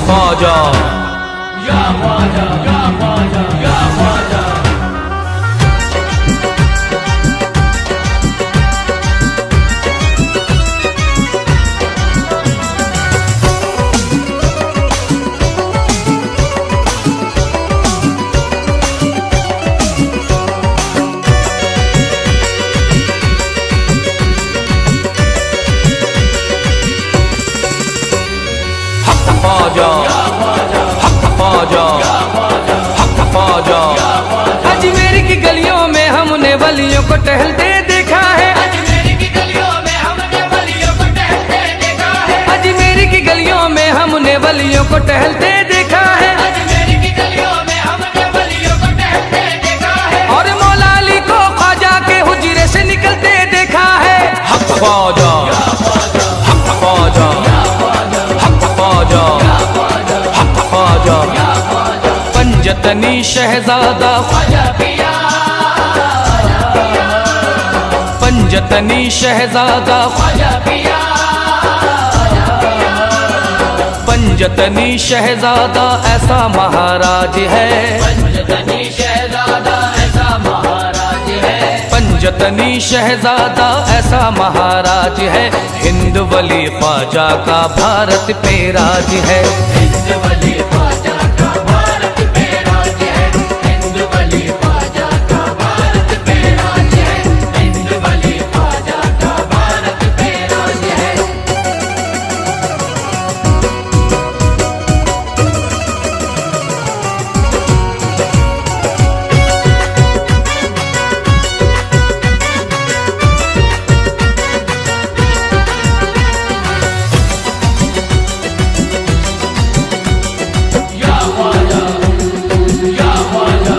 ख्वाजा या ख्वाजा या ख्वाजा या ख्वाजा। अजमेर की गलियों में हमने वलियों को टहलते देखा है। अजमेर की गलियों में हमने वलियों को टहलते देखा है। अजमेर की गलियों में हमने वलियों को टहलते देखा है। अजमेर की गलियों में हमने वलियों को टहलते देखा है। और मौला अली को ख्वाजा के हुजरे से निकलते देखा है। हक ख्वाजा हक ख्वाजा हक ख्वाजा हक ख्वाजा। पंजतनी शहजादा ख्वाजा पिया, पंजतनी शहजादा ख्वाजा पिया, पंजतनी शहजादा ऐसा महाराज है। पंजतनी शहजादा ऐसा महाराज है। पंजतनी शहजादा ऐसा महाराज है। हिंद वली ख्वाजा का भारत पे राज है। हिंद वली ख्वाजा का भारत पे राज है। हिंद वली ख्वाजा का भारत पे राज है। हिंद वली ख्वाजा का भारत पे राज है। या ख्वाजा या ख्वाजा।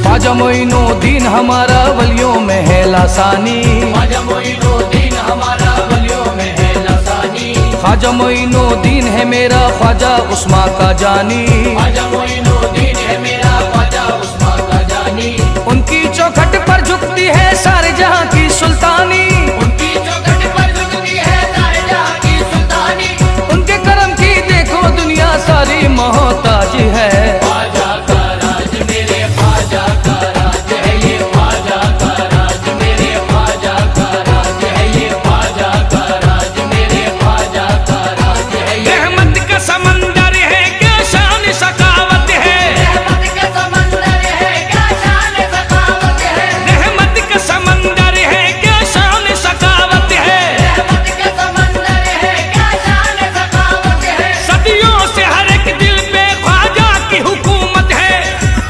ख्वाजा मोइनुद्दीन हमारा वलियों में है लासानी। ख्वाजा मोइनुद्दीन हमारा वलियों में है लासानी। ख्वाजा मोइनुद्दीन है मेरा ख्वाजा उस्मा का जानी। ख्वाजा मोइनुद्दीन है मेरा ख्वाजा उस्मा का जानी। उनकी चौखट पर झुकती है सारे जहां की सुल्तानी। उनकी चौखट पर झुकती है सारे जहां की सुल्तानी। उनके करम की देखो दुनिया सारी मोहताज है। ख्वाजा का राज मेरे ख्वाजा का राज है। ये ख्वाजा का राज मेरे ख्वाजा का राज है। ये ख्वाजा का राज मेरे ख्वाजा का राज है। ये रहमत का समंदर है क्या शान सखावत है। रहमत का समंदर है क्या शान सखावत है। रहमत का समंदर है क्या शान सखावत है। रहमत का समंदर है क्या शान सखावत है। सदियों से हर एक दिल पे ख्वाजा की हुकूमत है।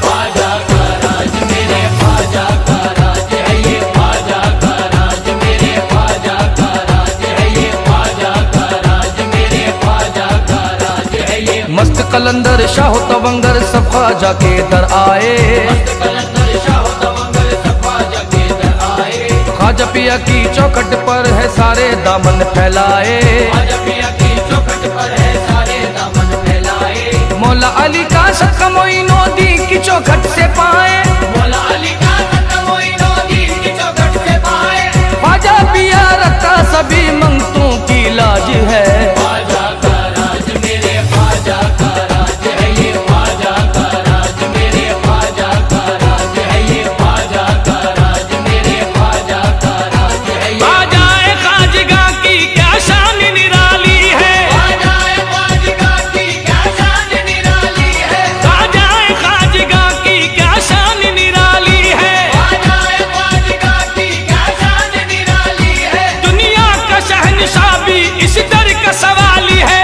ख्वाजा का राज मेरे ख्वाजा का राज है। ये ख्वाजा का राज मेरे ख्वाजा का राज है। ये ख्वाजा का राज मेरे ख्वाजा का राज है। ये मस्त कलंदर शाह तवंगर सब ख्वाजा के दर आए। कलंदर शाह तवंगर सब ख्वाजा के दर आए। ख्वाजा पिया की चौखट पर है सारे दामन फैलाए। ख्वाजा पिया की चौखट पर है सारे दामन फैलाए। मौला अली का सदका मोइनुद्दीन की चौखट से पाए। मौला अली का सदका मोइनुद्दीन की चौखट से पाए। ख्वाजा पिया रखता सभी मंगतों की लाज है। ख्वाजा का राज मेरे ख्वाजा का राज है। ये ख्वाजा का राज मेरे ख्वाजा का राज है। ये ख्वाजा का राज मेरे ख्वाजा का राज है। ये ख्वाजाए खाजगा की क्या शान निराली है। ख्वाजाए खाजगा की क्या शान निराली है। ख्वाजाए खाजगा की क्या शान निराली है। ख्वाजाए खाजगा की क्या शान निराली है। दुनिया का शहंशाह भी इस दर का सवाली है।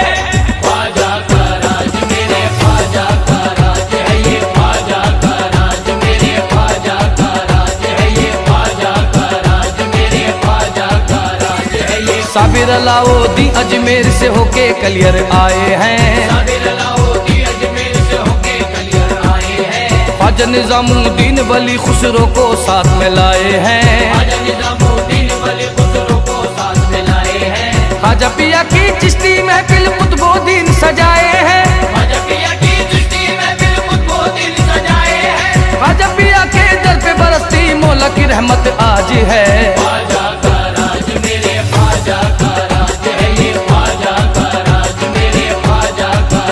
ख्वाजा का राज मेरे ख्वाजा का राज है। ये ख्वाजा का राज मेरे ख्वाजा का राज है। ये ख्वाजा का राज मेरे ख्वाजा का राज है। ये साबिर अलाउद्दीन अजमेर से होके कलियर आए हैं। साबिर अलाउद्दीन अजमेर से होके कलियर आए हैं। ख्वाजा निजामुद्दीन वली खुसरो को साथ में लाए हैं। ख्वाजा निजामुद्दीन वली खुसरो को साथ में लाए हैं। ख्वाजा पिया की चिश्ती महफिल कुतुबुद्दीन सजाए हैं। ख्वाजा पिया की चिश्ती महफिल कुतुबुद्दीन सजाए हैं। ख्वाजा पिया के दर पे बरसती मौला की रहमत आज है। ख्वाजा का राज मेरे ख्वाजा का राज है। ये ख्वाजा का राज मेरे ख्वाजा का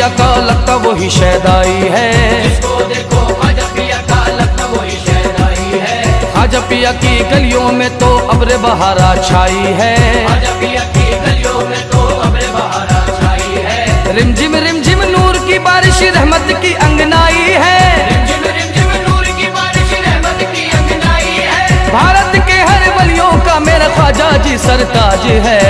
पिया का लगता वही शैदाई है, जिसको देखो ख्वाजा पिया का लगता वही शहनाई है। ख्वाजा पिया की गलियों में तो अब्र बहारा छाई है, ख्वाजा पिया की गलियों में तो अब्र बहारा छाई है। रिमझिम नूर की बारिश रहमत की अंगनाई है, रिमझिम नूर की बारिश रहमत की अंगनाई है। भारत के हर वलियों का मेरा ख्वाजा जी सरताज है।